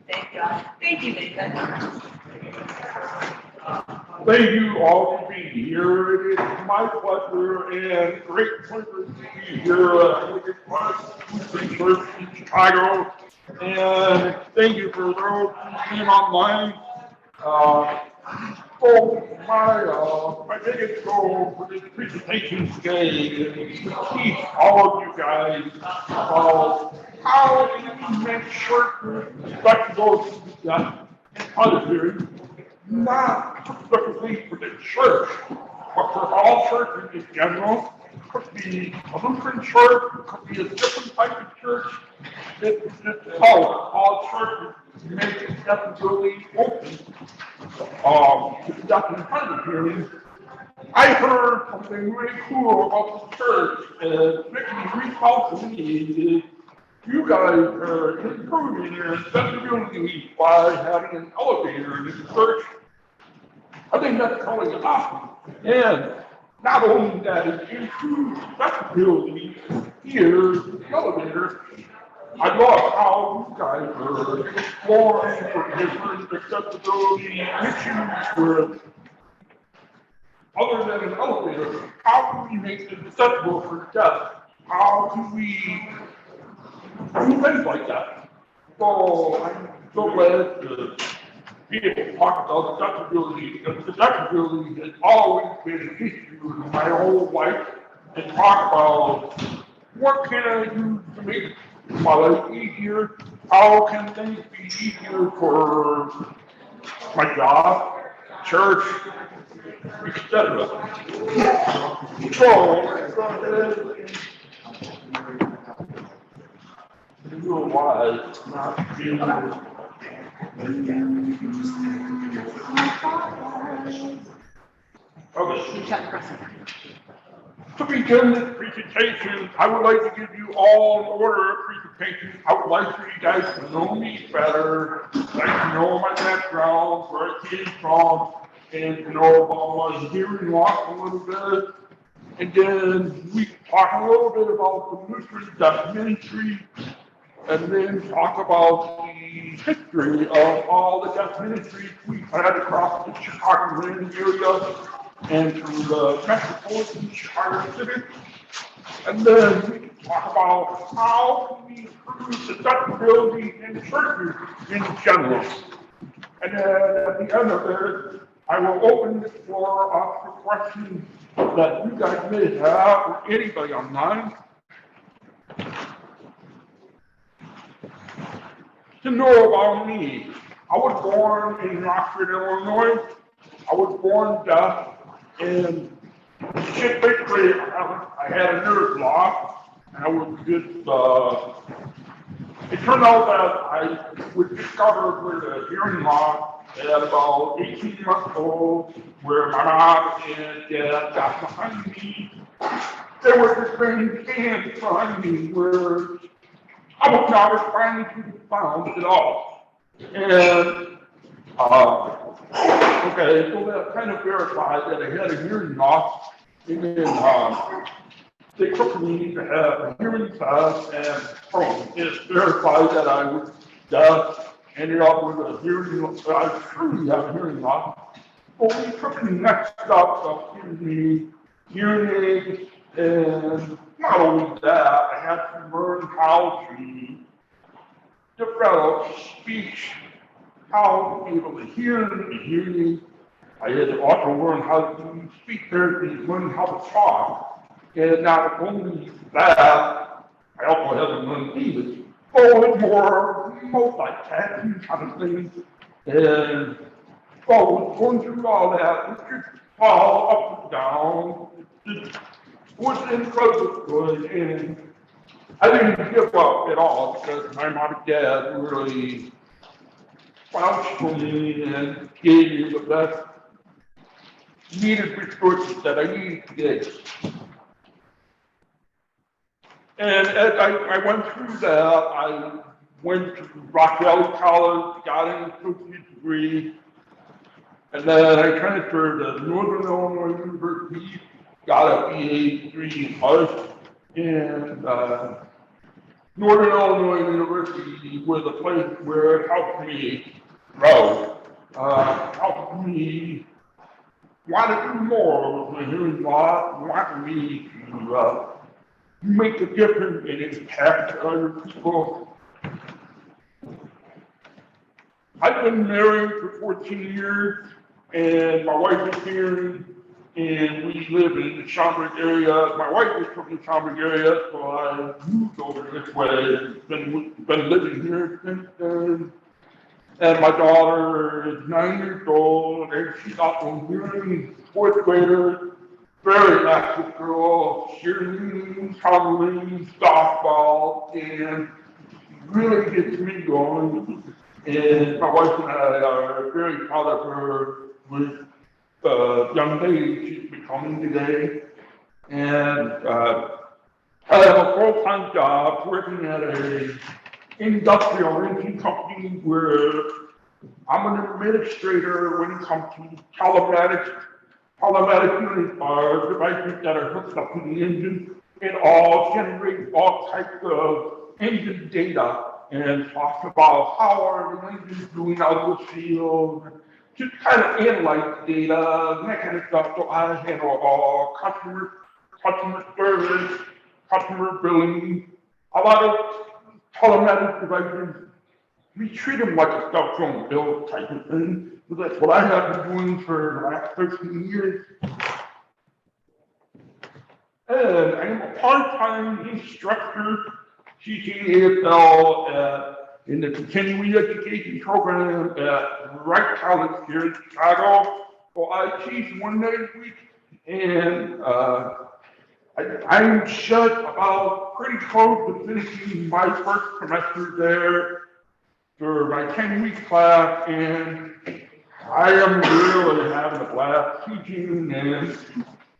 Thank you. Thank you, Nathan. Thank you all for being here. It is my pleasure and great pleasure to be here at Wicked Lutheran Church in Chicago. And thank you for those who came online. Uh, my biggest goal for this presentation today is to teach all of you guys about how we make sure respectable to the deaf and other, not specifically for the church, but for all churches in general. It could be a Lutheran church, it could be a different type of church. It's all churches make accessibility open to the deaf and hard hearing. I heard something really cool about the church, and Mickey reached out to me. You guys are improving your accessibility by having an elevator in the church. I think that's totally awesome. And not only that, it improves accessibility here in the elevator. I love how you guys are exploring for different accessibility issues with other than an elevator. How can we make it accessible for deaf? How can we do things like that? So I'm so glad to be able to talk about accessibility, because accessibility has always been an issue in my whole life, and talk about what can I do to make my life easier, how can things be easier for my job, church, etc. So let's go ahead and do a wise, not being okay. To begin this presentation, I would like to give you all an order of presentation. I would like for you guys to know me better, like to know my background, where I came from, and to know about my hearing loss a little bit. And then we talk a little bit about the Lutheran Deaf Ministry, and then talk about the history of all the deaf ministries we've had across the Chicagoland area and through the metropolitan Chicago city. And then we can talk about how we improve accessibility in churches in general. And then at the end of it, I will open the floor up for questions that you guys may have, or anybody online. To know about me, I was born in Rockford, Illinois. I was born deaf, and basically I had a nerve block, and I was just, it turned out that I was discovered with a hearing loss at about 18 months old, where my mom and dad got behind me. There was this thing stand behind me where I was not trying to be found at all. And, okay, so that kind of verified that I had a hearing loss. And then they took me to have a hearing test, and it verified that I was deaf, ended up with a hearing loss. I truly have a hearing loss. But we took the next step of giving me hearing aids, and not only that, I had to learn how to develop speech, how to be able to hear the hearing. I had to also learn how to do speech therapy, learn how to talk. And not only that, I also had to learn English. So it's more multitasking kind of thing. And so going through all that, it just fall up and down. It was incredibly good, and I didn't give up at all because my mom and dad really vouched for me and gave me the best needed resources that I needed to get. And as I went through that, I went to Rock Valley College, got an associate degree, and then I transferred to Northern Illinois University, got a BA degree in art, and Northern Illinois University was a place where it helped me grow, helped me want to do more with my hearing loss, wanted me to make a difference and impact other people. I've been married for 14 years, and my wife is here, and we live in the Schaumburg area. My wife is from the Schaumburg area, so I moved over this way. Been living here since then. And my daughter is 9 years old, and she's also really fourth grader, very active girl, cheerleading, tumbling, softball, and really gets me going. And my wife and I are very proud of her with the young lady she's becoming today. And I have a full-time job working at a industrial renting company where I'm an administrator when it comes to telematics unit devices that are hooked up to the engine and all generate all types of engine data and talk about how are the engines doing out in the field, just kind of analyze data, and that kind of stuff. So I handle all customer service, customer billing, a lot of telematic devices. We treat them like a cell phone bill type of thing. So that's what I have been doing for the last 13 years. And I am a part-time instructor teaching ASL in the continuing education program at Wright College here in Chicago. So I teach 1 day a week, and I'm just about pretty close to finishing my first semester there for my 10-week class, and I am really having a blast teaching, and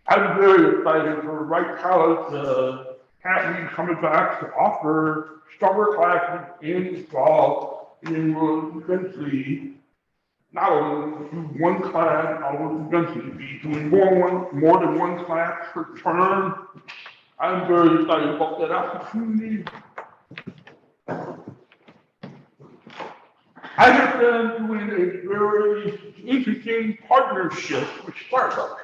I'm very excited for Wright College to have me coming back to offer summer classes in the fall, and we'll eventually not only do one class, I will eventually be doing more than one class per term. I'm very excited about that opportunity. I have been doing a very interesting partnership with Starbucks.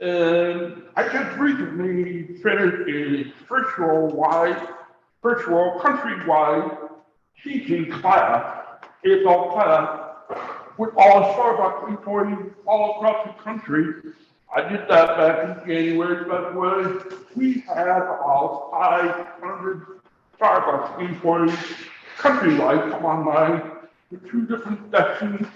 And I just recently finished a virtual countrywide teaching class, ASL class, with all Starbucks employees all across the country. I did that back in January, February. We had about 500 Starbucks employees countrywide come online with 2 different sections.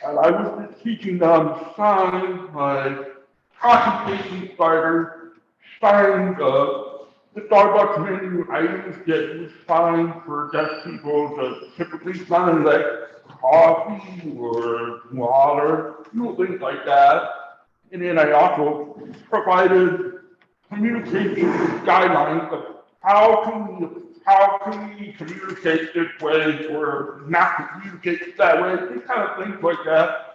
And I was just teaching them signs like concentration starter, signs of the Starbucks menu items that was fine for deaf people to typically sign like coffee or water, things like that. And then I also provided communication guidelines of how can we communicate this way or not to communicate that way, these kind of things like that.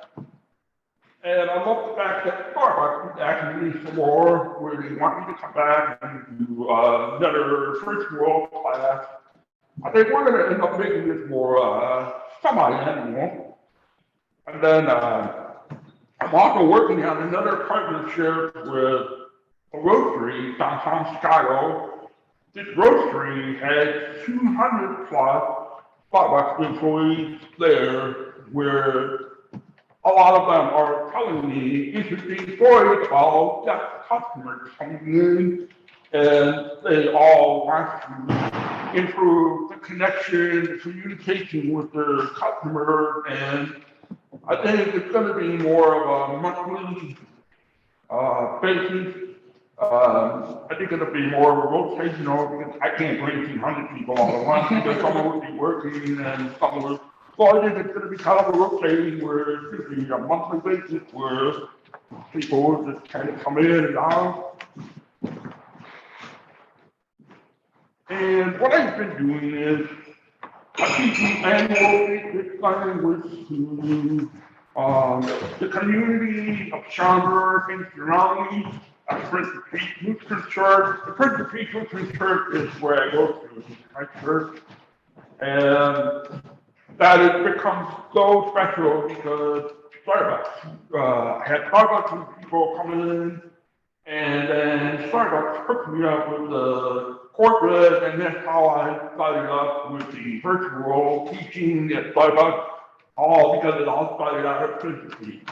And I love the fact that Starbucks is asking me some more, where they want me to come back and do another virtual class. I think we're going to end up making this more semi-annual. And then I'm also working on another partnership with a grocery downtown Chicago. This grocery has 200 plus Starbucks employees there, where a lot of them are telling me interesting stories about deaf customers coming in, and they all want to improve the connection, the communication with their customer, and I think it's going to be more of a monthly basis. I think it'll be more rotational because I can't bring 200 people all at once because someone would be working and someone would. So I think it's going to be kind of a rotating where it's going to be a monthly basis where people will just kind of come in and out. And what I've been doing is I teach an annual basic language to the community of Schaumburg and surrounding at Prince of Peace Lutheran Church. The Prince of Peace Lutheran Church is where I go to, my church. And that has become so special because Starbucks. I had Starbucks and people coming in, and then Starbucks hooked me up with the corporate, and that's how I started up with the virtual teaching at Starbucks, all because it all started out at Prince of Peace.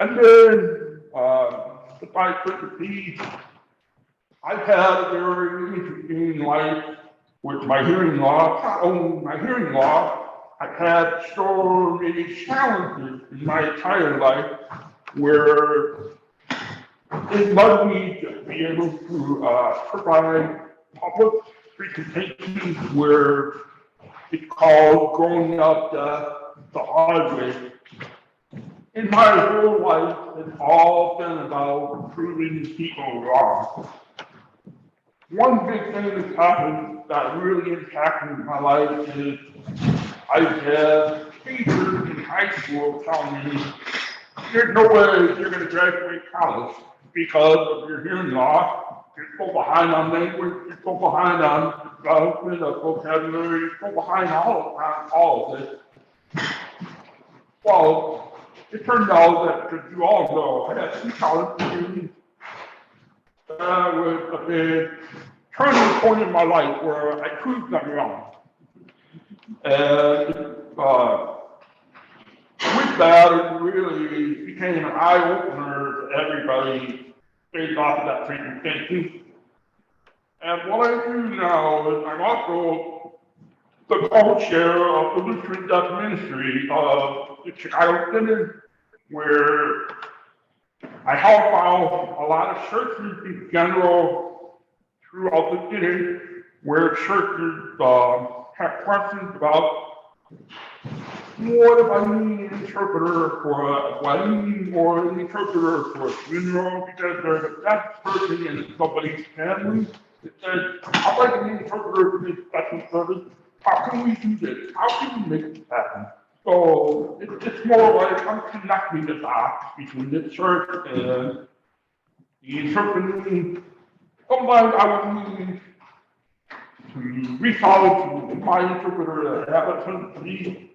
And then, besides Prince of Peace, I've had a very interesting life with my hearing loss. Not only my hearing loss, I've had so many challenges in my entire life where it led me to be able to provide public presentations where it's called growing up the hard way. In my whole life, it's all been about proving people wrong. One big thing that's happened that really impacted my life is I've had teachers in high school telling me, there's no way you're going to graduate college because of your hearing loss. You're so behind on language, you're so behind on development of vocabulary, you're so behind on all of it. Well, it turned out that, as you all know, I had 2 college degrees. That was a big turning point in my life where I proved them wrong. And with that, it really became an eye-opener to everybody based off of that presentation. And what I do now is I'm also the co-chair of the Lutheran Deaf Ministry of the Chicago Synod, where I help out a lot of churches in general throughout the city, where churches have questions about what if I need an interpreter for a wedding or an interpreter for a funeral because there's a deaf person in somebody's family that says, I'd like an interpreter for this special service. How can we do this? How can we make this happen? So it's more like I'm connecting the dots between the church and the interpreting. Sometimes I would need to reach out to my interpreter that happens to be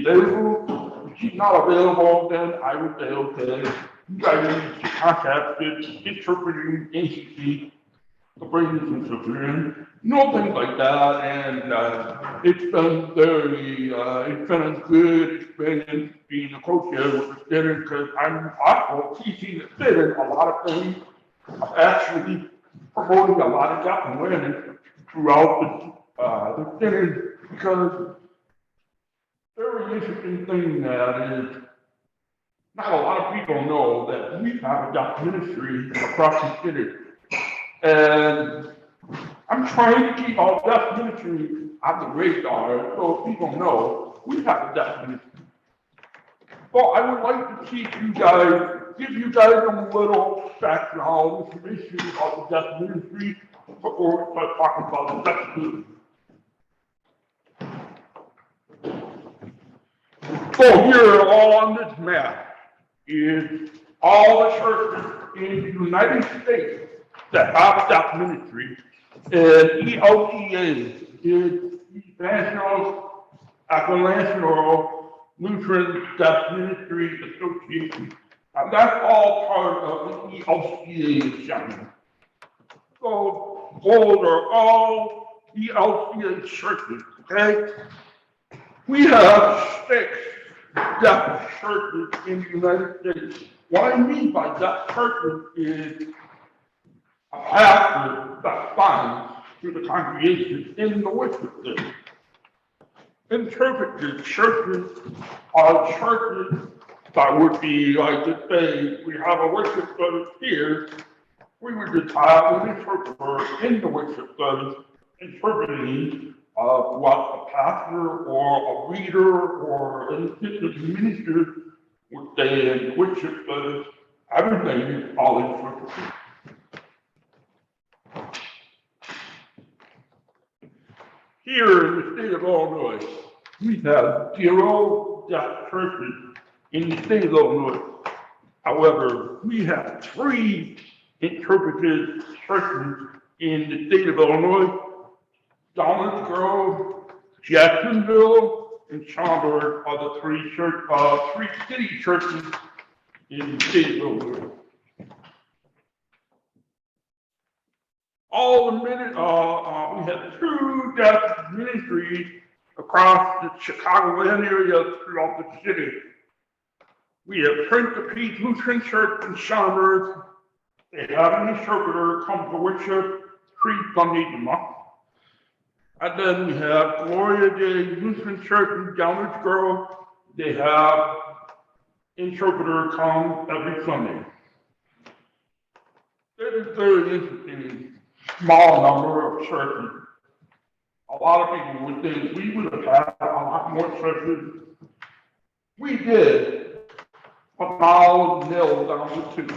available. If she's not available, then I would say, okay, you guys need to contact the interpreting agency to bring this interpreter in. Things like that, and it's been very, it's been a good experience being a co-chair with the student because I'm also teaching the student a lot of things, actually promoting a lot of deaf awareness throughout the student because very interesting thing that is not a lot of people know that we have a deaf ministry across the city, and I'm trying to keep our deaf ministry on the radar so people know we have a deaf ministry. So I would like to teach you guys, give you guys a little background information about the deaf ministry before we start talking about the deaf ministry. So here, all on this map, is all the churches in the United States that have a deaf ministry. And ELTA is National Lutheran Deaf Ministry Association. And that's all part of the ELCA chapter. So those are all ELCA churches, okay? We have 6 deaf churches in the United States. What I mean by deaf churches is a pastor that signs to the congregation in the worship service. Interpreted churches are churches that would be like to say, we have a worship service here, we would just have an interpreter in the worship service interpreting what a pastor or a reader or an assistant minister would say in worship service. Everything is all interpreted. Here in the state of Illinois, we have 0 deaf churches in the state of Illinois. However, we have three interpreted churches in the state of Illinois: Downers Grove, Jacksonville, and Schaumburg are the three city churches in the state of Illinois. We have two deaf ministries across the Chicagoland area throughout the city. We have Prince of Peace Lutheran Church in Schaumburg. They have an interpreter come to worship 3 Sundays a month. And then we have Gloria Day Lutheran Church in Downers Grove. They have interpreter come every Sunday. It is very interesting, small number of churches. A lot of people would think we would have had a lot more churches. We did, but now nailed down to 2.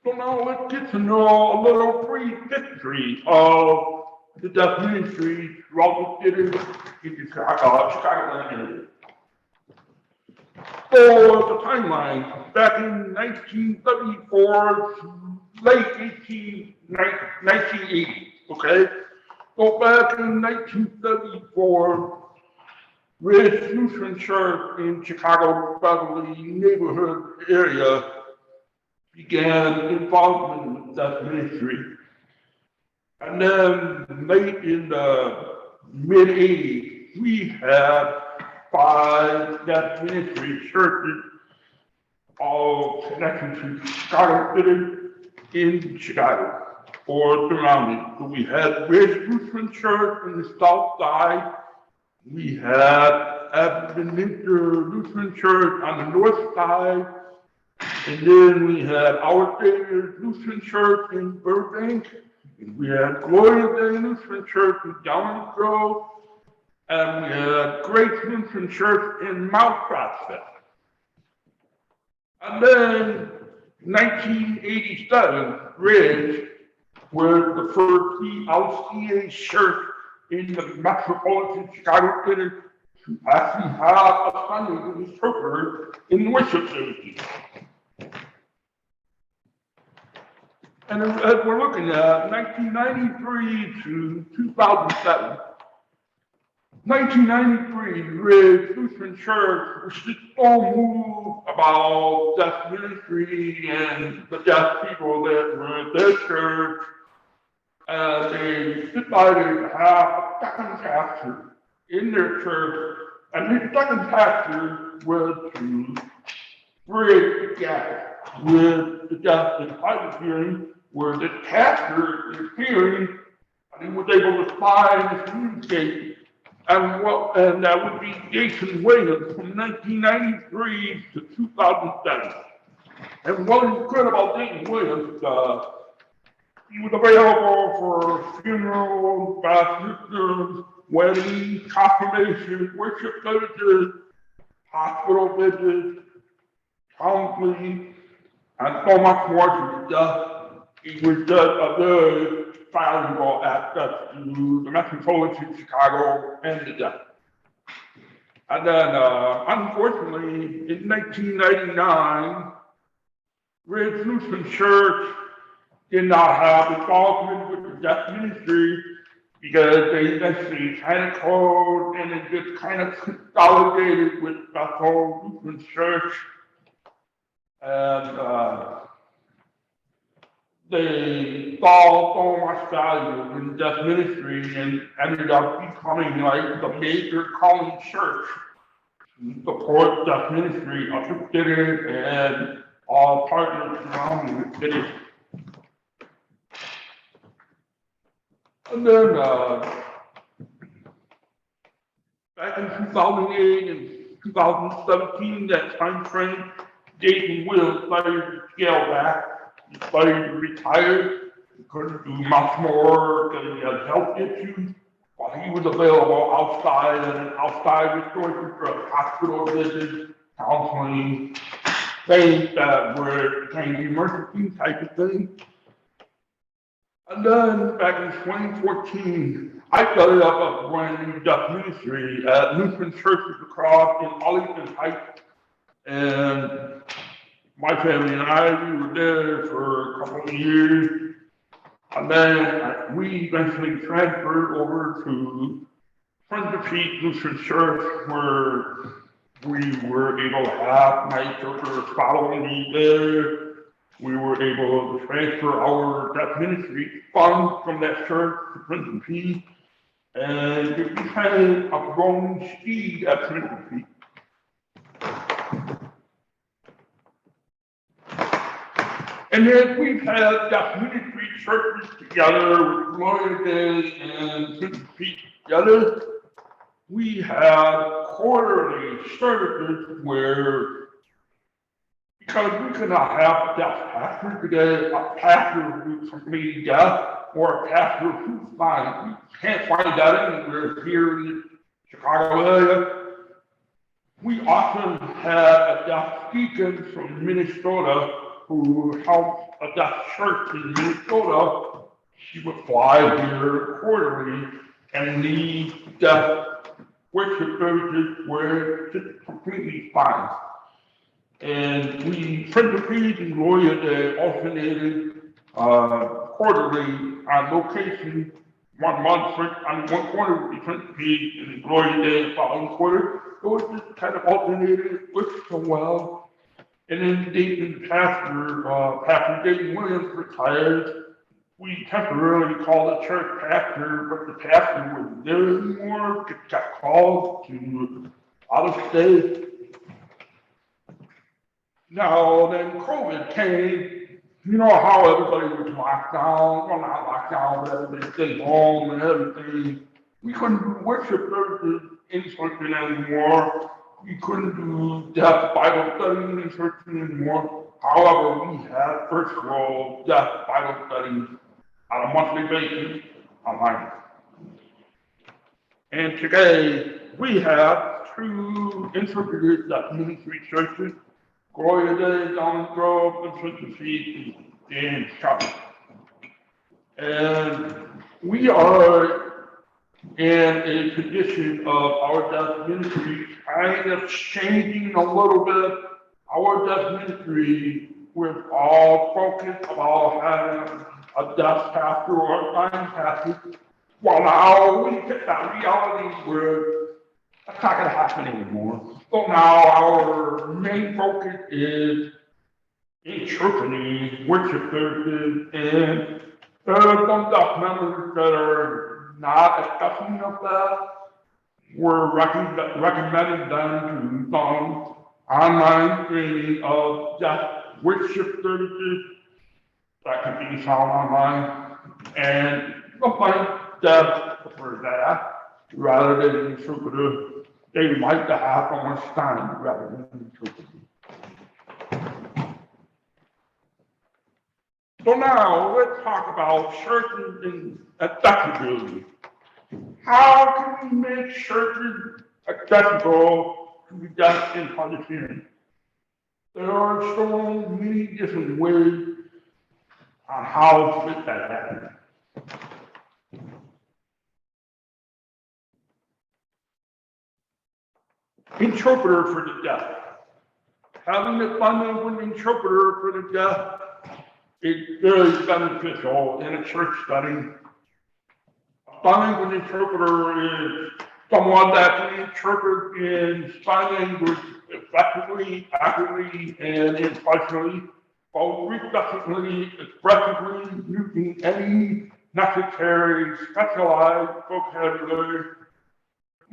So now let's get to know a little brief history of the deaf ministry throughout the city in Chicagoland area. For the timeline, back in 1974 to late 1980, okay? So back in 1974, Ridge Lutheran Church in Chicago Beverly neighborhood area began involvement with that ministry. And then late in the mid-80s, we had 5 deaf ministry churches, all connected to Chicago City in Chicago or surrounding. So we had Ridge Lutheran Church in the south side. We had Ebenezer Lutheran Church on the north side. And then we had Our Savior Lutheran Church in Burbank. And we had Gloria Day Lutheran Church in Downers Grove. And we had Grace Lutheran Church in Mount Prospect. And then 1987, Ridge was the first PLCA church in the metropolitan Chicago City to actually have a Sunday interpreter in worship services. And as we're looking at 1993 to 2007, 1993, Ridge Lutheran Church was just so moved about deaf ministry and the deaf people that were in their church, and they decided to have a second pastor in their church, and his second pastor was to bridge the gap with the deaf and hard of hearing, where the pastor is hearing, and he was able to find and communicate. And that would be Jason Williams from 1993 to 2007. And what is good about Jason Williams, he was available for funerals, baptisms, weddings, confirmations, worship services, hospital visits, counseling, and so much more to be done. He was just a very valuable asset to the metropolitan Chicago and the deaf. And then, unfortunately, in 1999, Ridge Lutheran Church did not have involvement with the deaf ministry because they eventually kind of closed and it just kind of consolidated with Bethel Lutheran Church. And they saw so much value in deaf ministry and ended up becoming like the major calling church to support deaf ministry up the city and all partners surrounding the city. And then back in 2008 and 2017, that time frame, Jason Williams started to scale back. He started to retire. He couldn't do much more because he had health issues. While he was available outside and outside resources for hospital visits, counseling, things that were kind of emergency type of thing. And then back in 2014, I started up a brand new deaf ministry at Lutheran Churches across in Arlington Heights. And my family and I, we were there for a couple of years. And then we eventually transferred over to Friends of Pete Lutheran Church, where we were able to have my church following me there. We were able to transfer our deaf ministry fund from that church to Friends of Pete. And it became a growing speed at Friends of Pete. And then we've had deaf ministry churches together with Gloria Day and Friends of Pete together. We have quarterly services where, because we could not have a deaf pastor today, a pastor who's completely deaf, or a pastor who's blind. We can't find that anywhere here in the Chicago area. We often had a deaf deacon from Minnesota who helped a deaf church in Minnesota. She would fly here quarterly and lead deaf worship services were just completely fine. And we Friends of Pete and Gloria Day alternated quarterly on location. 1 month on one quarter would be Friends of Pete and Gloria Day the following quarter. It was just kind of alternated, it worked so well. And then Dayton pastor, Pastor Dayton Williams retired. We temporarily called the church pastor, but the pastor wasn't there anymore. It got called to out of state. Now, then COVID came. You know how everybody was locked down. Well, not locked down, but everybody stayed home and everything. We couldn't do worship services in person anymore. We couldn't do deaf Bible studies in person anymore. However, we had virtual deaf Bible studies on a monthly basis online. And today we have 2 interpreted deaf ministry churches, Gloria Day, Down Grove, and Friends of Pete in Chicago. And we are in a condition of our deaf ministry kind of changing a little bit. Our deaf ministry was all focused about having a deaf pastor or a blind pastor. Well, now we hit that reality where that's not going to happen anymore. So now our main focus is interpreting worship services, and there are some deaf members that are not accepting of that. We're recommending them to some online streaming of deaf worship services that can be found online, and sometimes deaf prefer that rather than an interpreter. They like to have someone stand rather than an interpreter. So now let's talk about churches and accessibility. How can we make churches accessible to the deaf and hard of hearing? There are so many different ways on how to make that happen. Interpreter for the deaf. Having a bilingual interpreter for the deaf is very beneficial in a church setting. A bilingual interpreter is someone that can interpret in sign language effectively, accurately, and impartially, both respectively, expressively, using any necessary specialized vocabulary.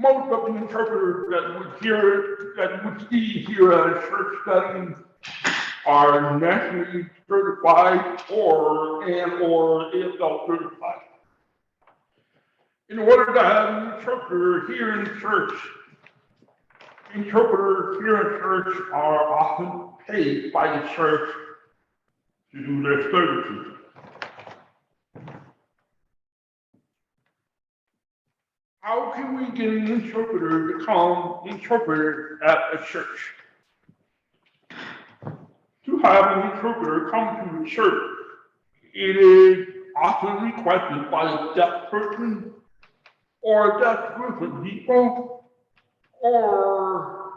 Most of the interpreters that would see here at a church setting are nationally certified or ASL certified. In order to have an interpreter here in church, interpreters here in church are often paid by the church to do their services. How can we get an interpreter to come interpret at a church? To have an interpreter come to the church, it is often requested by a deaf person or a deaf group of people, or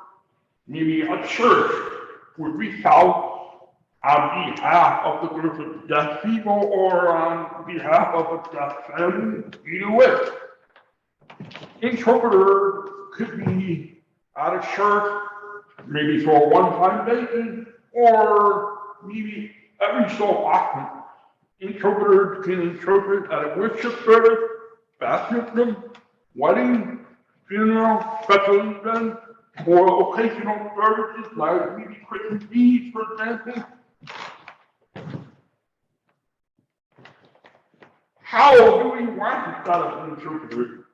maybe a church would reach out on behalf of the group of deaf people or on behalf of a deaf family, either way. Interpreter could be at a church, maybe for a one-time basis, or maybe every so often. Interpreter can interpret at a worship service, baptism, wedding, funeral, special events, or occasional services like maybe Christmas Eve, for example. How do we want to set up an interpreter?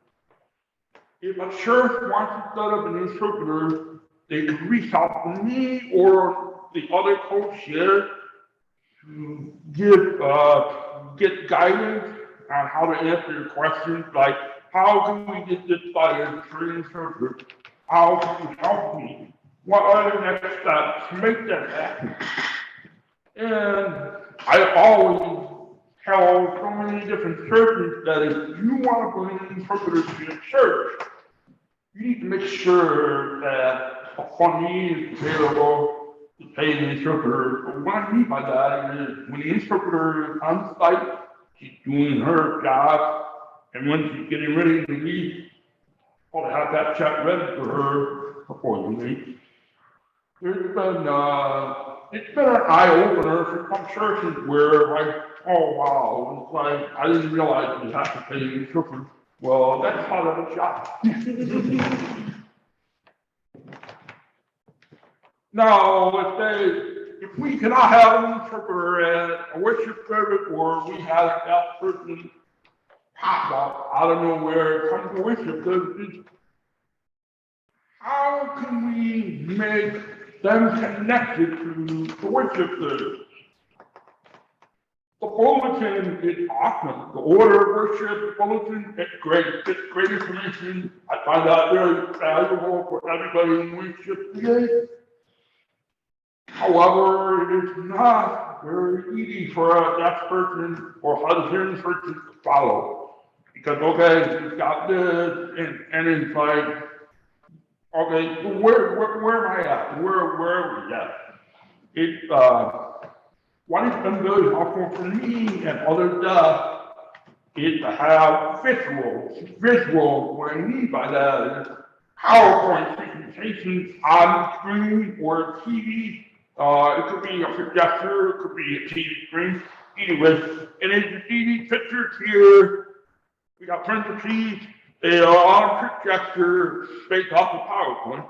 If a church wants to set up an interpreter, they can reach out to me or the other coach here to get guidance on how to answer your questions, like how can we get this fired for an interpreter? How can you help me? What are the next steps to make that happen? And I always tell so many different churches that if you want to bring an interpreter to your church, you need to make sure that a funding is available to pay the interpreter. But what I mean by that is when the interpreter is on site, she's doing her job, and when she's getting ready to leave, I'll have that check ready for her before you leave. It's been an eye-opener for some churches where, like, oh wow, it's like, I didn't realize you have to pay the interpreter. Well, that's part of the job. Now, if we cannot have an interpreter at a worship service or we have that person pop up out of nowhere, come to worship services, how can we make them connected to the worship service? The bulletin is awesome. The order of worship, the bulletin, it's great. It's great information. I find that very valuable for everybody in worship today. However, it is not very easy for a deaf person or hard-of-hearing person to follow. Because, okay, you've got this, and it's like, okay, so where am I at? Where are we at? What has been very helpful for me and other deaf is to have visuals. Visuals, what I mean by that is PowerPoint presentations on the screen or TV. It could be a projector, it could be a TV screen. Anyway, and as you see these pictures here, we got parentheses, they are on a projector based off of PowerPoint.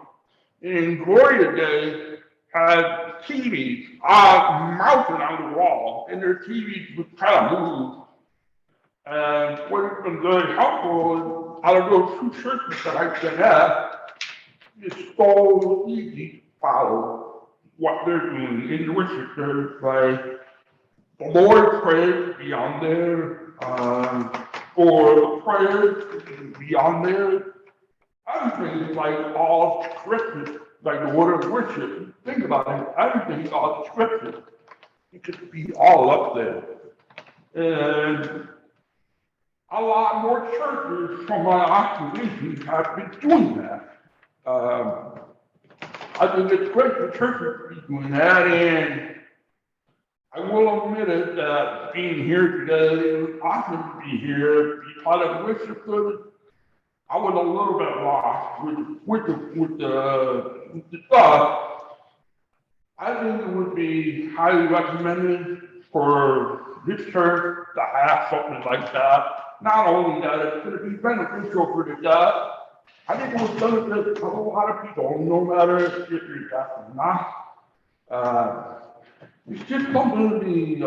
And Gloria Day had TVs mounted on the wall, and their TVs would kind of move. And what has been very helpful out of those two churches that I've been at, it's so easy to follow what they're doing in the worship service. Like the Lord's Prayer be on there, or the prayers be on there. Everything is like all scripted, like the word of worship. Think about it, everything is all scripted. It could be all up there. And a lot more churches, from my observations, have been doing that. I think it's great for churches to be doing that, and I will admit it that being here today, it was awesome to be here, be part of the worship service. I was a little bit lost with the stuff. I think it would be highly recommended for this church to have something like that. Not only that, it's going to be beneficial for the deaf. I think it would benefit a whole lot of people, no matter if you're deaf or not. It's just something to be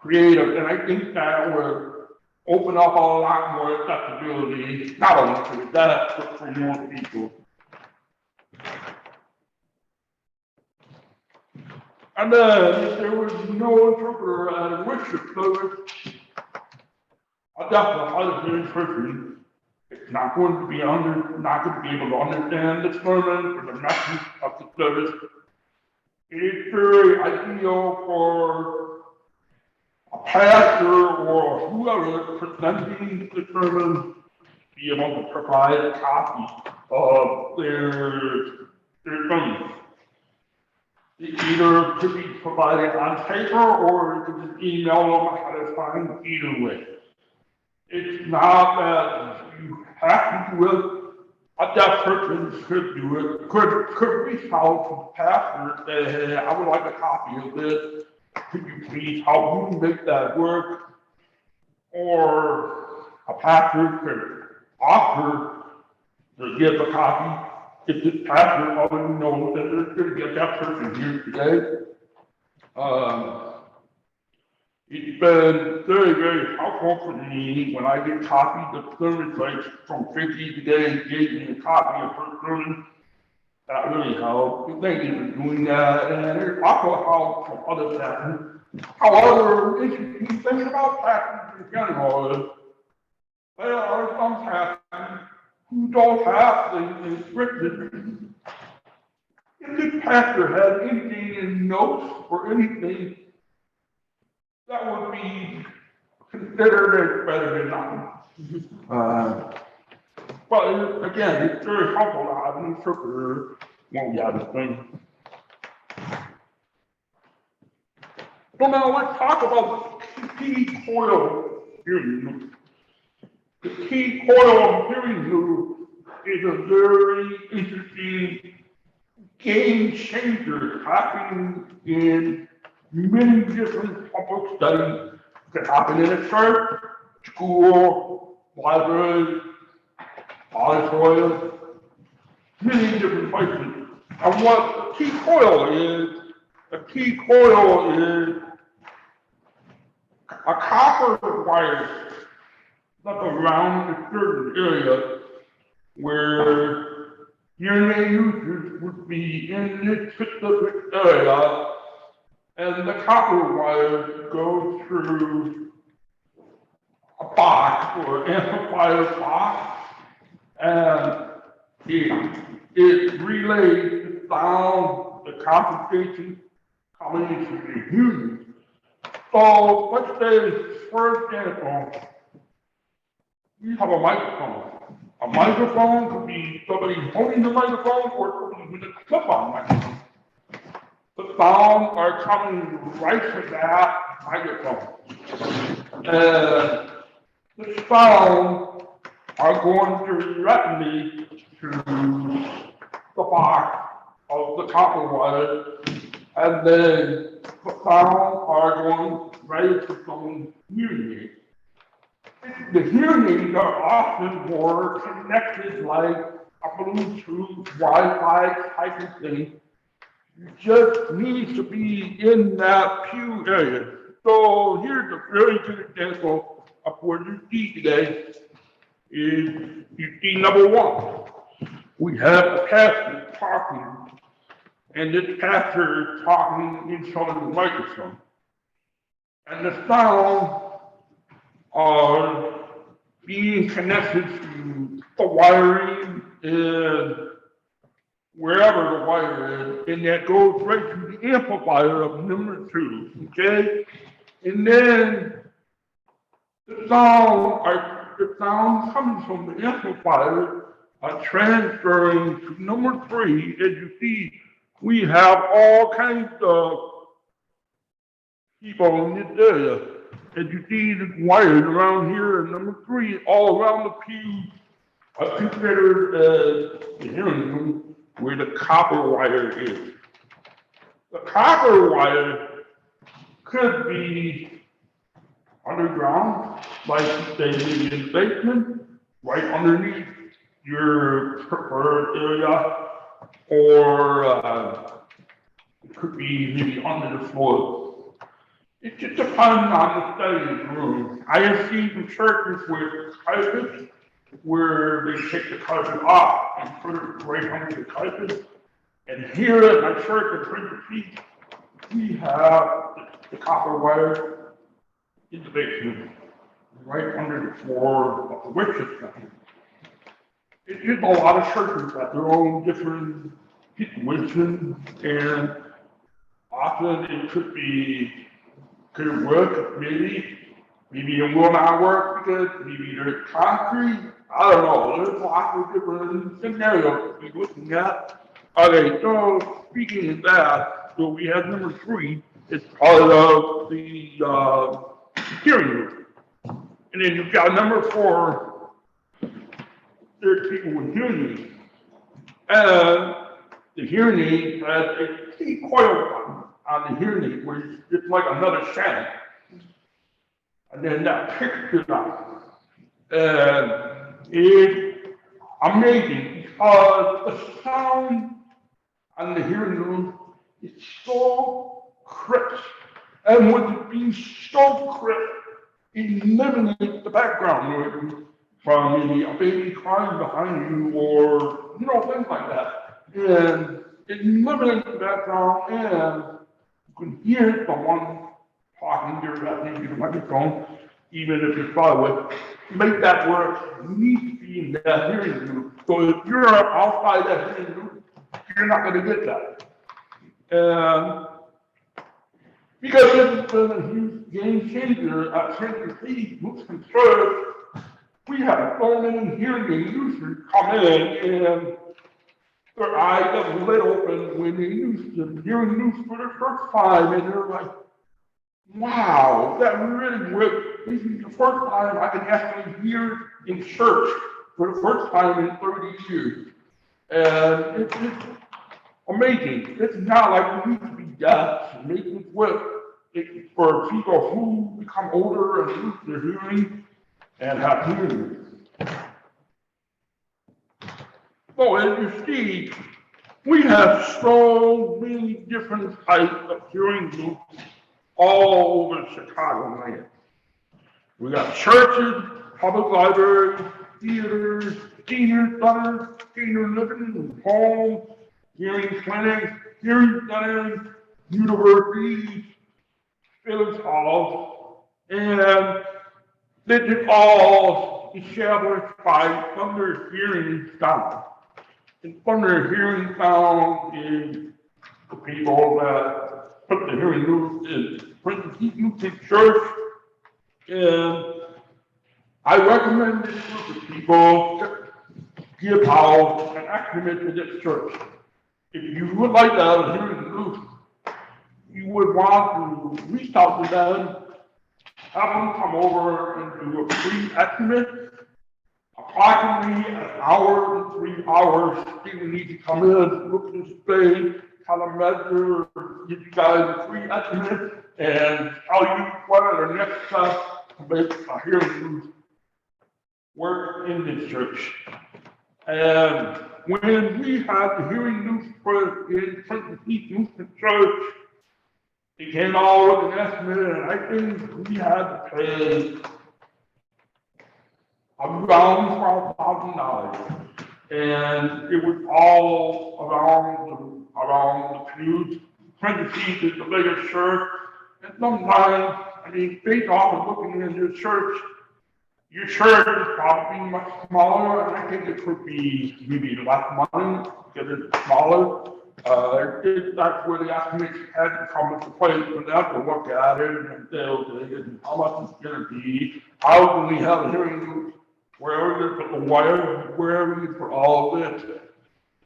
creative, and I think that would open up a lot more accessibility, not only for the deaf, but for more people. And then, if there was no interpreter at a worship service, a deaf or hard-of-hearing person is not going to be able to understand the sermon or the message of the service. It is very ideal for a pastor or whoever presenting the sermon to be able to provide a copy of their there's some, it either could be provided on paper or you could just email them ahead of time, either way. It's not that you have to do it. A deaf person could do it, could reach out to the pastor and say, hey, I would like a copy of this. Could you please help me make that work? Or a pastor could offer to give a copy if the pastor already knows that they're going to get that person here today. It's been very, very helpful for me when I get copies of sermons, like from 50 today, gave me a copy of her sermon. That really helped. Thank you for doing that. And it also helped from other pastors. However, interesting thing about pastors in general is there are some pastors who don't have things scripted. If this pastor had anything in notes or anything, that would be considered as better than nothing. But again, it's very helpful to have an interpreter when we have this thing. So now let's talk about the key coil hearing loop. The key coil hearing loop is a very interesting game changer happening in many different public studies. It can happen in a church, school, library, auditorium, many different places. And what the key coil is a copper wire that's around a certain area where hearing aid users would be in this specific area, and the copper wire goes through a box or amplifier box, and it relays the sound, the concentration coming into the hearing. So let's say, for example, you have a microphone. A microphone could be somebody holding the microphone or it could be with a clip-on microphone. The sounds are coming right to that microphone. And the sounds are going directly to the box of the copper wire, and then the sounds are going right to some hearing aid. The hearing aids are often more connected like a Bluetooth, Wi-Fi type of thing. You just need to be in that pew area. So here's a very good example of what you see today is you see number one. We have a pastor talking, and this pastor is talking in front of the microphone. And the sound are being connected to the wiring and wherever the wire is, and that goes right to the amplifier of number two, okay? And then the sound coming from the amplifier are transferring to number three. As you see, we have all kinds of people in this area. As you see, the wires around here, and number three, all around the pew, are considered the hearing room where the copper wire is. The copper wire could be underground, like say maybe in the basement, right underneath your preferred area, or it could be maybe under the floor. It just depends on the study room. I have seen some churches with carpets where they take the carpet off and put it right under the carpet. And here at my church at Prince Peak, we have the copper wire in the basement, right under the floor of the worship center. It is a lot of churches have their own different situations, and often it could work, maybe it will not work because maybe there's concrete. I don't know. There's lots of different scenarios to be looking at. Okay, so speaking of that, so we have number three, it's part of the, hearing room. And then you've got number four, there's people with hearing aids. And the hearing aid has a key coil button on the hearing aid where it's like another channel. And then that picks it up. And it's amazing because the sound on the hearing room is so crisp. And with it being so crisp, it eliminates the background noise from maybe a baby crying behind you or, things like that. And it eliminates the background and you can hear someone talking directly to the microphone, even if you're far away. To make that work, you need to be in that hearing room. So if you're outside that hearing room, you're not going to get that. And because it's been a huge game changer at Trinity Peak, who's concerned, we have so many hearing aid users come in and their eyes get lit open when they use the hearing news for the first time, and they're like, wow, that really worked. This is the first time I can actually hear in church for the first time in 30 years. And it's amazing. It's not like we need to be deaf to make it work. It's for people who become older and lose their hearing and have hearing. So as you see, we have so many different types of hearing aids all over Chicago land. We got churches, public libraries, theaters, senior centers, senior living homes, hearing clinics, hearing centers, universities, village halls, and this is all established by Thunder Hearing Sound. And Thunder Hearing Sound is the people that put the hearing news in Princeton Lutheran Church, and I recommend this group of people to give out an acronym to this church. If you would like to have a hearing news, you would want to reach out to them, have them come over and do a free estimate. Approximately an hour to 3 hours, they will need to come in, look and display, kind of measure, give you guys a free estimate, and tell you what are the next steps to make a hearing news work in this church. And when we had the hearing news for in Princeton Lutheran Church, it came out with an estimate, and I think we had to pay around $12,000. And it was all around the pews. Princeton is the biggest church. And sometimes, based off of looking in your church is probably much smaller, and I think it could be maybe less money because it's smaller. That's where the estimates had to come into place for them to look at it and say, okay, how much it's going to be, how can we have a hearing, wherever you put the wire, wherever you put all of this.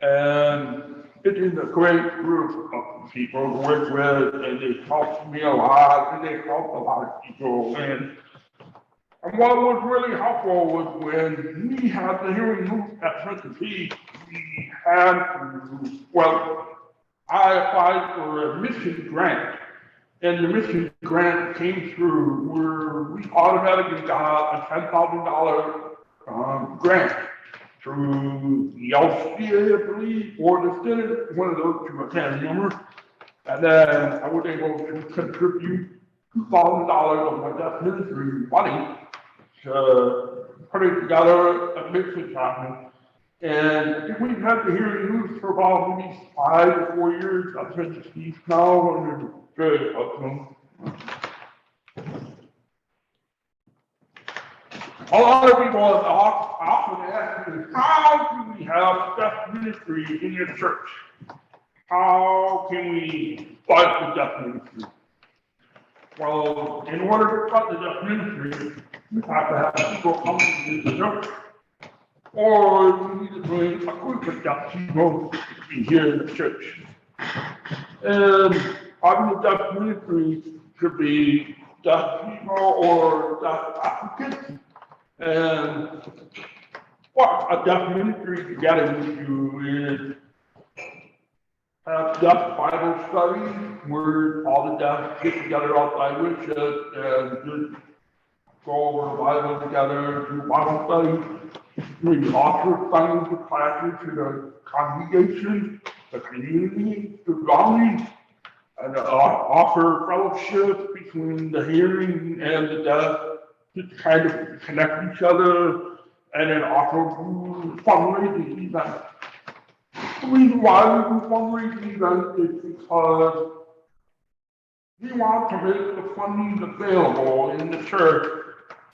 And it is a great group of people to work with, and they helped me a lot, and they helped a lot of people. And what was really helpful was when we had the hearing news at Princeton Peak, we had to, I applied for a mission grant, and the mission grant came through where we automatically got a $10,000 grant through the LCA, I believe, or the Senate, one of those two, I can't remember. And then I was able to contribute $2,000 of my deaf ministry money to put it together a mission document. And we've had the hearing news for about maybe 5 to 4 years. I've been to Steve now, and they're very helpful. A lot of people have often asked me, how can we have deaf ministry in your church? How can we start the deaf ministry? Well, in order to start the deaf ministry, you have to have people come to the church. Or you need to bring a group of deaf people should be here in the church. And having a deaf ministry could be deaf people or deaf applicants. And what a deaf ministry together with you is have deaf Bible study where all the deaf get together outside with it and just go over the Bible together, do Bible study. We offer Sunday classes to the congregation, the community, the surroundings, and offer fellowship between the hearing and the deaf to kind of connect each other, and then offer fundraising events. The reason why we do fundraising events is because we want to make the funding available in the church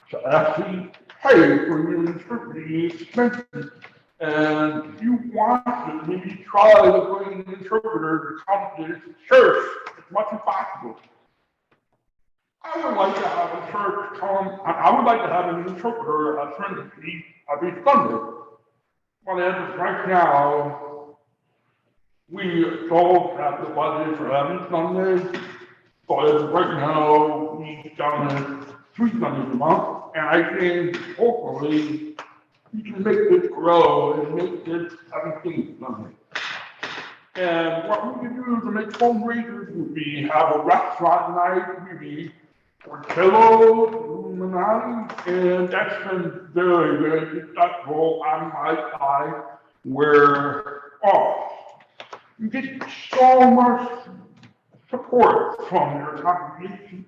to actually pay for your interpreting expenses. And you want to maybe try to bring an interpreter to come to this church as much as possible. I would like to have a church come, I would like to have an interpreter at Trinity every Sunday. But as of right now, we don't have the budget for having Sundays. So as of right now, we've done it 3 Sundays a month. And I think hopefully we can make this grow and make this everything Sunday. And what we can do to make fundraisers would be have a restaurant night, maybe Portillo, Illuminati, and that's been very, very successful on my side, where you get so much support from your congregation,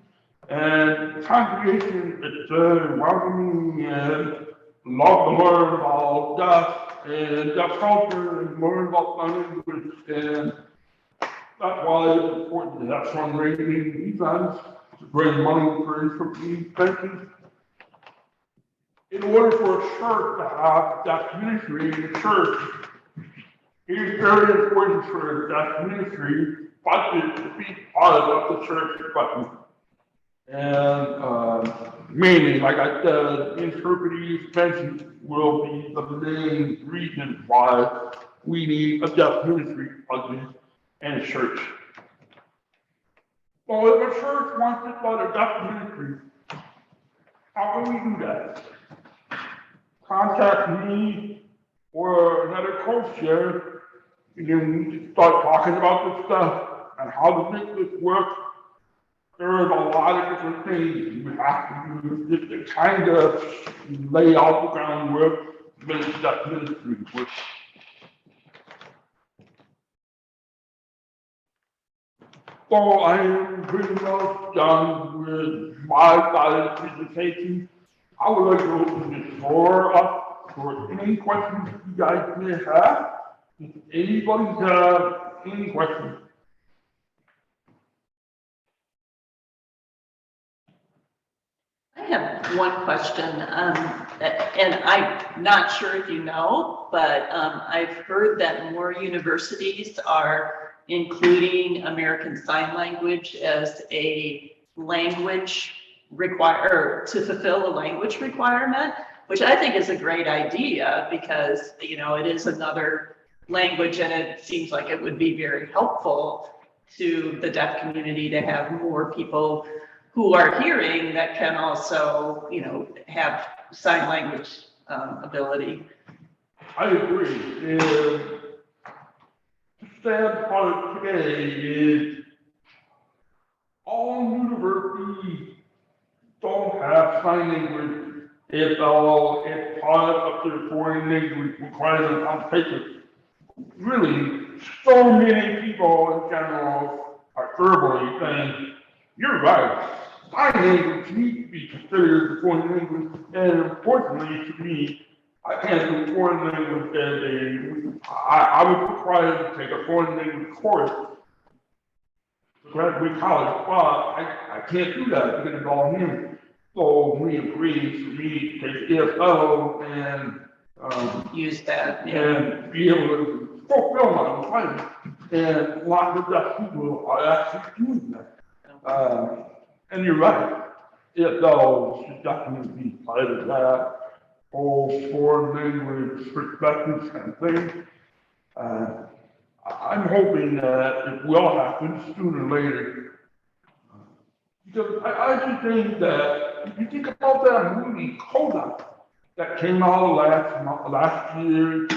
and the congregation is very welcoming and love to learn about deaf and deaf culture and learn about sign language, and that's why it's important to have fundraising events to bring money for interpreting expenses. In order for a church to have deaf ministry in the church, it is very important for the deaf ministry budget to be part of the church budget. And mainly, like I said, interpreting expenses will be the main reason why we need a deaf ministry budget and a church. So if a church wants to start a deaf ministry, how can we do that? Contact me or another co-chair, and then we can start talking about this stuff and how to make this work. There is a lot of different things you have to do just to kind of lay out the groundwork to make that ministry work. So I am pretty much done with my side of the presentation. I would like to open the floor up for any questions you guys may have. If anybody has any questions? I have one question, and I'm not sure if you know, but I've heard that more universities are including American Sign Language as a language to fulfill a language requirement, which I think is a great idea because, you know, it is another language and it seems like it would be very helpful to the deaf community to have more people who are hearing that can also, you know, have sign language ability. I agree. And the sad part today is all universities don't have sign language at all. It's part of their foreign language requirement on paper. Really, so many people in general are verbally saying, you're right. Sign language needs to be considered a foreign language, and unfortunately to me, I can't do foreign language as I was required to take a foreign language course to graduate college, but I can't do that because it's all new. So we agreed for me to take ESL and Use that, yeah. and be able to fulfill my requirements. And lots of deaf people are actually doing that. And you're right, ESL should definitely be part of that whole foreign language perspective kind of thing. I'm hoping that it will happen sooner or later. Because I just think that, if you think about that movie Kodak, that came out last year,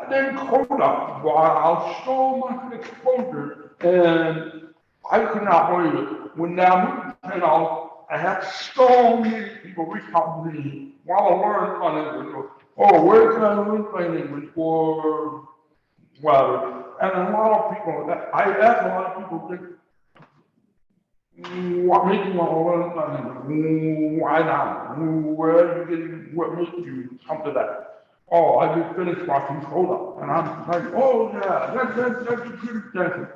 and then Kodak brought out so much exposure, and I could not believe it. When that movie came out, I had so many people reach out to me while I learned sign language. Oh, where can I learn sign language for whatever? And a lot of people, I asked a lot of people, what makes you want to learn sign language? Why not? Where are you getting, what makes you come to that? Oh, I just finished watching Kodak, and I'm like, oh yeah, that's a good example.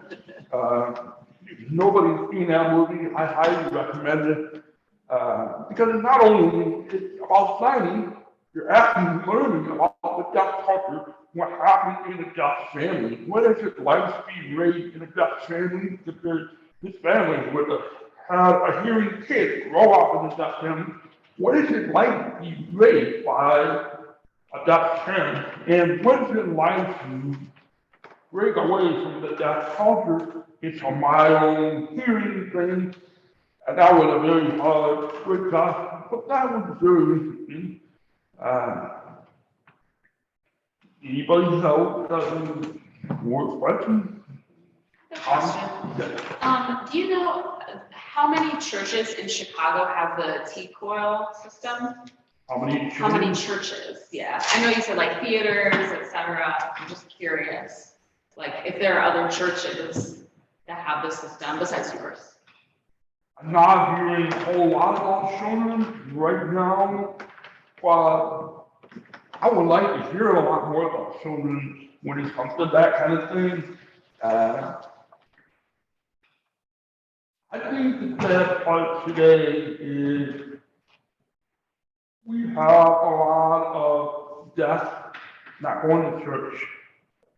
If nobody's seen that movie, I highly recommend it. Because it's not only it's about signing, you're actually learning about the deaf culture, what happens in a deaf family. What is it like to be raised in a deaf family? Because this family would have a hearing kid grow up in a deaf family. What is it like to be raised by a deaf parent? And what is it like to break away from the deaf culture into my own hearing thing? And that was a very hard break-off, but that was very interesting. Anybody else more questions? Question. Do you know how many churches in Chicago have the T-coil system? How many How many children? churches? Yeah, I know you said like theaters, etc. I'm just curious, like if there are other churches that have this system besides yours. I'm not hearing a whole lot about children right now, but I would like to hear a lot more about children when it comes to that kind of thing. I think the bad part today is we have a lot of deaf not going to church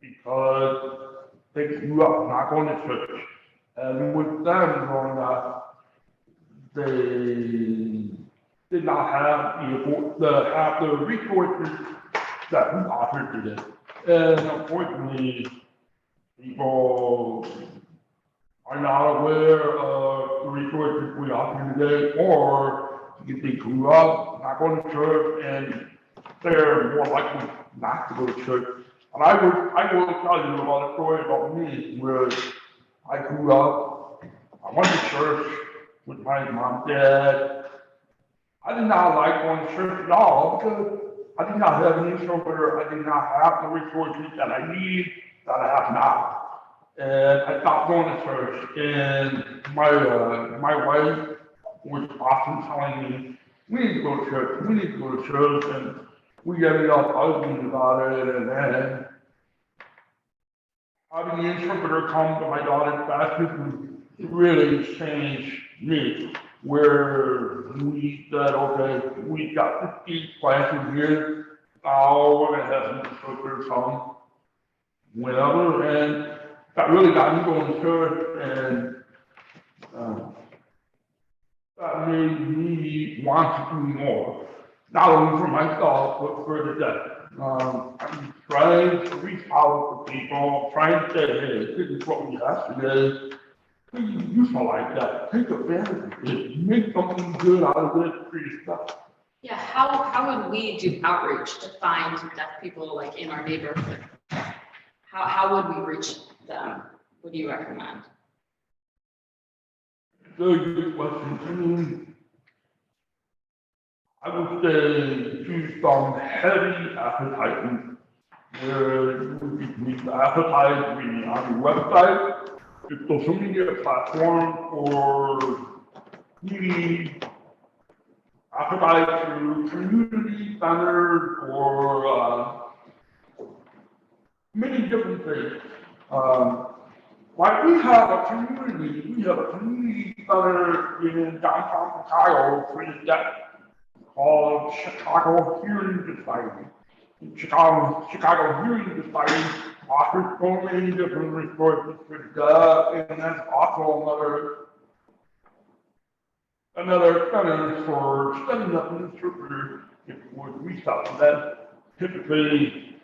because they grew up not going to church. And with them growing up, they did not have the resources that we offer today. And unfortunately, people are not aware of the resources we offer today, or if they grew up not going to church and they're more likely not to go to church. And I will tell you about a story about me where I grew up, I went to church with my mom and dad. I did not like going to church at all because I did not have an interpreter. I did not have the resources that I need, that I have now. And I stopped going to church. And my wife was often telling me, we need to go to church, we need to go to church. And we ended up arguing about it. And then having the interpreter come to my daughter's baptism really changed me. Where we said, okay, we got 50 classes here, now we're gonna have an interpreter come whenever, and that really got me going to church, and that made me want to do more, not only for myself, but for the deaf. I'm trying to reach out to people, trying to say, hey, this is what we have today. Please utilize that. Take advantage of it. Make something good out of it for yourself. Yeah, how would we do outreach to find deaf people like in our neighborhood? How would we reach them? What do you recommend? Very good question. I would say do some heavy advertising. Where we advertise on your website, your social media platform, or we advertise through community centers or many different things. Like we have a community center in downtown Chicago for the deaf called Chicago Hearing Society. Chicago Hearing Society offers so many different resources for the deaf, and that's also another center for setting up an interpreter if you would reach out to them. Typically,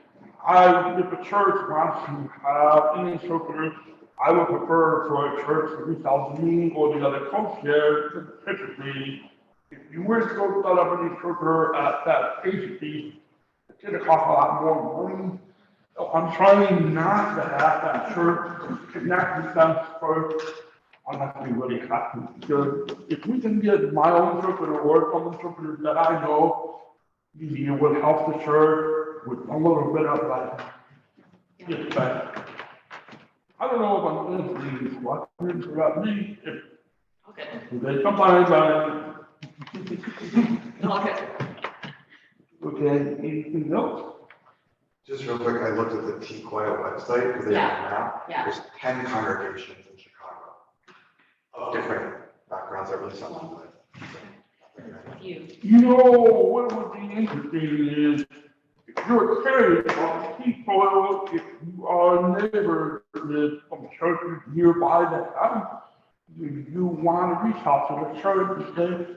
if a church wants to have an interpreter, I would prefer for a church to reach out to me or the other coach there to typically, if you were to go set up an interpreter at that agency, it's gonna cost a lot more money. So I'm trying not to have that church connect with them first unless we really have to. Because if we can get my own interpreter or some interpreter that I know, maybe it will help the church with a little bit of like, respect. I don't know if I'm listening to what about me, if Okay. they sometimes Okay. okay, anything else? Just real quick, I looked at the T-Coil website because they have a map. Yeah. There's 10 congregations in Chicago of different backgrounds, at least something like that. You. You know, what would be interesting is, if you're curious about T-Coil, if you are neighbors with some churches nearby that have, you want to reach out to the church and say,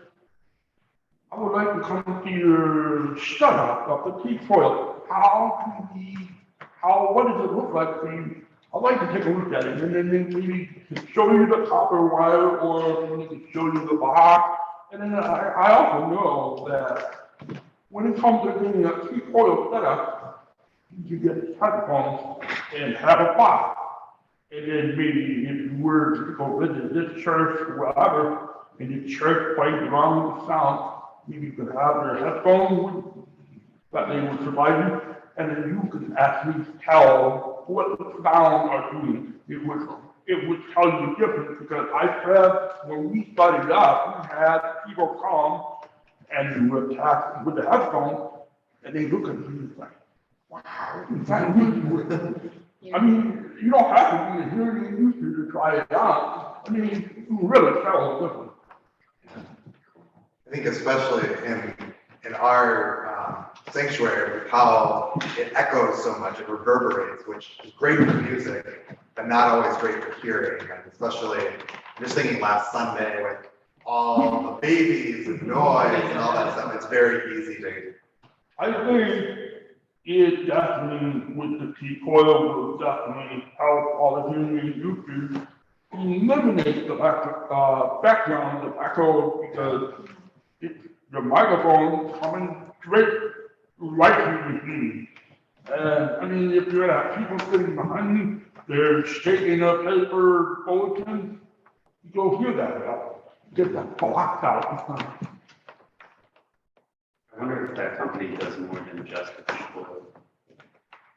I would like to come to your shut-up of the T-Coil. What does it look like for you? I'd like to take a look at it, and then maybe show you the copper wire, or maybe show you the box. And then I also know that when it comes to getting a T-Coil set up, you get headphones and have a box. And then maybe if you were to go visit this church or whatever, and the church plays around with sound, maybe you could have their headphones that they would provide you, and then you could actually tell what the sound are doing. It would tell you different, because I said when we started up, we had people come and you would attack with the headphones, and they look at you like, wow, is that good? I mean, you don't have to be a hearing user to try it out. I mean, you can really tell the difference. I think especially in our sanctuary, how it echoes so much, it reverberates, which is great for music, but not always great for hearing. And especially, I'm just thinking last Sunday with all the babies and noise and all that stuff, it's very easy to. I think it definitely, with the T-Coil, will definitely help all the hearing users eliminate the background, the echo, because the microphone coming straight right to you. And I mean, if you have people sitting behind you, they're shaking a paper bulletin, you'll hear that, get that blocked out. I wonder if that company does more than just the people,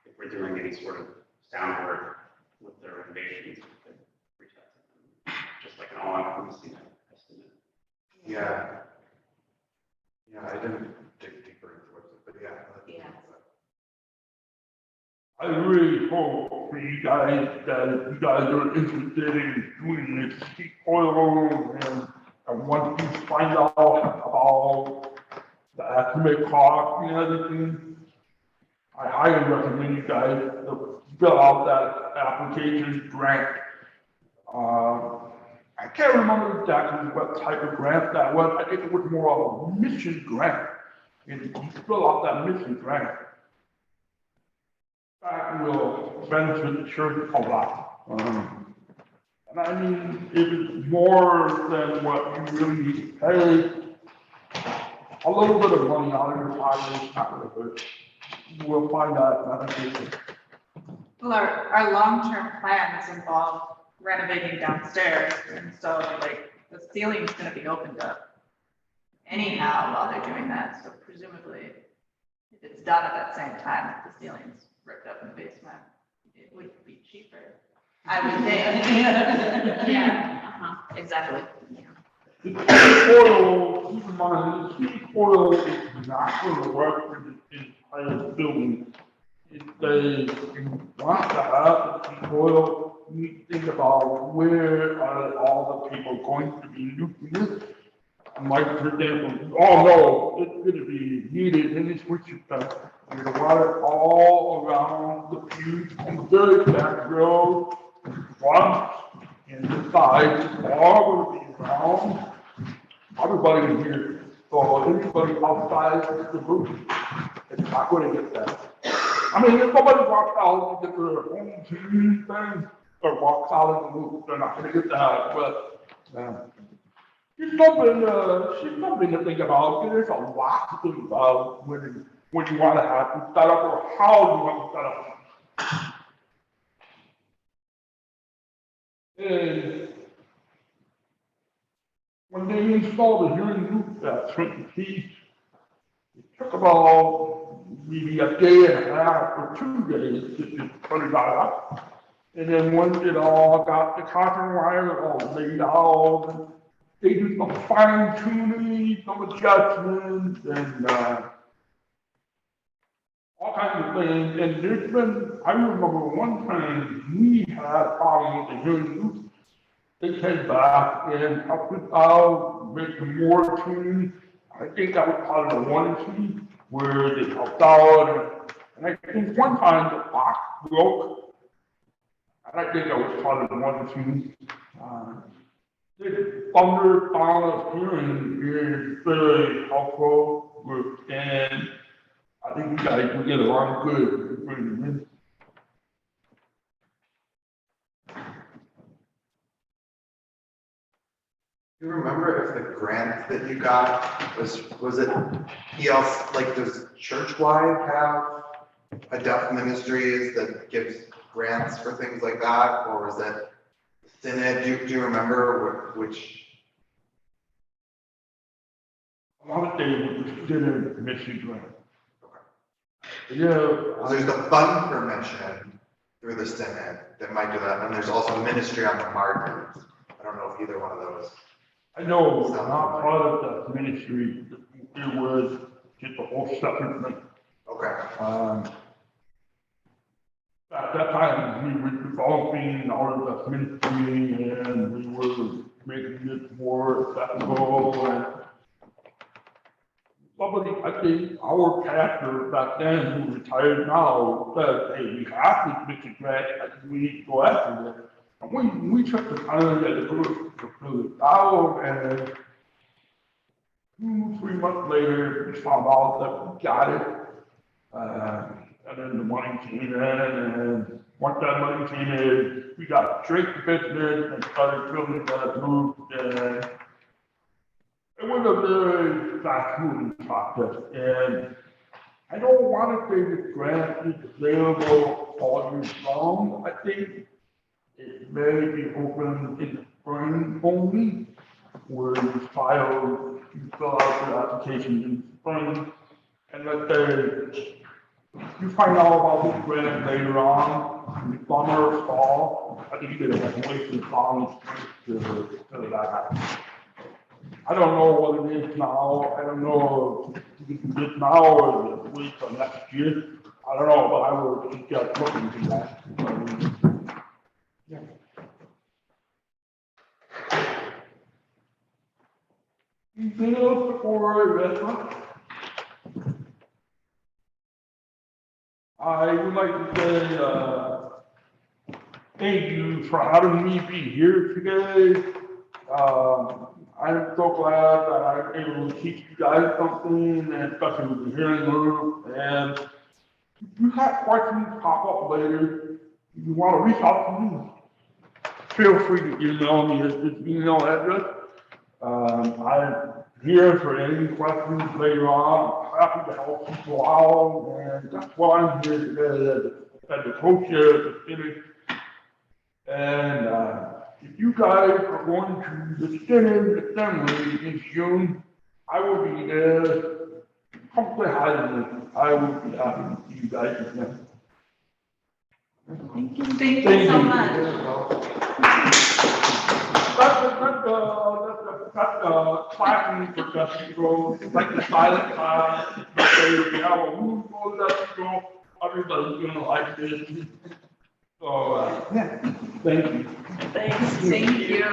if we're doing any sort of sound work with their renovations, we could reach out to them, just like an all-encompassing estimate. Yeah. Yeah, I didn't dig deeper into it, but yeah. Yeah. I really hope for you guys that if you guys are interested in doing this T-Coil and once you find out about the estimate cost and everything, I highly recommend you guys to fill out that application grant. I can't remember exactly what type of grant that was. I think it was more of a mission grant. And you fill out that mission grant, that will benefit the church a lot. And I mean, if it's more than what you really need to pay, a little bit of money out of your pocket is not really good. We'll find that beneficial. Well, our long-term plans involve renovating downstairs, and so like the ceiling's gonna be opened up anyhow while they're doing that, so presumably if it's done at that same time, if the ceiling's ripped up in the basement, it would be cheaper, I would think. Yeah, exactly. The T-Coil, keep in mind, the T-Coil is not going to work for the entire building. If they want to have the T-Coil, you need to think about where are all the people going to be using it. And like, for example, you all know it's going to be needed in this winter time. You're going to water all around the pews on the very back row, front, and the sides, it's all going to be around. Everybody in here, so anybody outside the roof, it's not going to get that. I mean, if somebody walks out and gets their own team thing, or walks out of the loop, they're not gonna get that, but, it's something to think about. There's a lot to think about when you wanna have to set up or how you want to set up. And when they installed the hearing loop at Trenton Keys, it took about maybe a day and a half or 2 days to put it up. And then once it all got the copper wire all laid out, and they do some fine tuning, some adjustments, and all kinds of things. And there's been, I remember one time we had a problem with the hearing loop. They came back and helped us out, make some more tuning. I think that was part of the warranty where they helped out. And I think one time the box broke. And I think that was part of the warranty. The thunder sound of hearing is very helpful with, and I think you guys will get along good. Do you remember if the grant that you got was it ELC, like does Churchwide have a deaf ministries that gives grants for things like that, or was it Synod? Do you remember which? A lot of things didn't Michigan. Yeah. There's the fund permission through the Synod that might do that, and there's also ministry on the margins. I don't know if either one of those. I know, not part of the ministry, it was just a whole separate thing. Okay. At that time, we were developing our the ministry and we were making it more accessible and somebody, I think our pastor back then, who retired now, said, hey, we have to make a grant, I think we need to go after it. And we took the time as a group to fill it out, and 2-3 months later, we found out that we got it. And then the money came in, and once that money came in, we got straight to business and started building that loop. And it was a very fast moving process. And I don't want to say this grant is available all year long. I think it may be open in the spring only, where you fill out your application in the spring, and let's say you find out about this grant later on, in the summer or fall. I think you have to wait for the fall to that happens. I don't know what it is now. I don't know if you can do it now or wait till next year. I don't know, but I will just look into that. Yeah. Anything else before a restaurant? I would like to say thank you for having me be here today. I'm so glad that I'm able to teach you guys something, and especially with the hearing loop. And if you have questions pop up later, if you want to reach out to me, feel free to email me at this email address. I'm here for any questions later on. I'm happy to help people out, and that's why I'm here today as the co-chair of the Synod. And if you guys are going to the Synod Assembly in June, I will be there. Come say hi to me. I will be happy to see you guys again. Thank you so much. That's clapping for Dusty Grove. It's like the silent class. If you have a room full of Dusty Grove, everybody's gonna like this. So, yeah, thank you. Thanks. Thank you.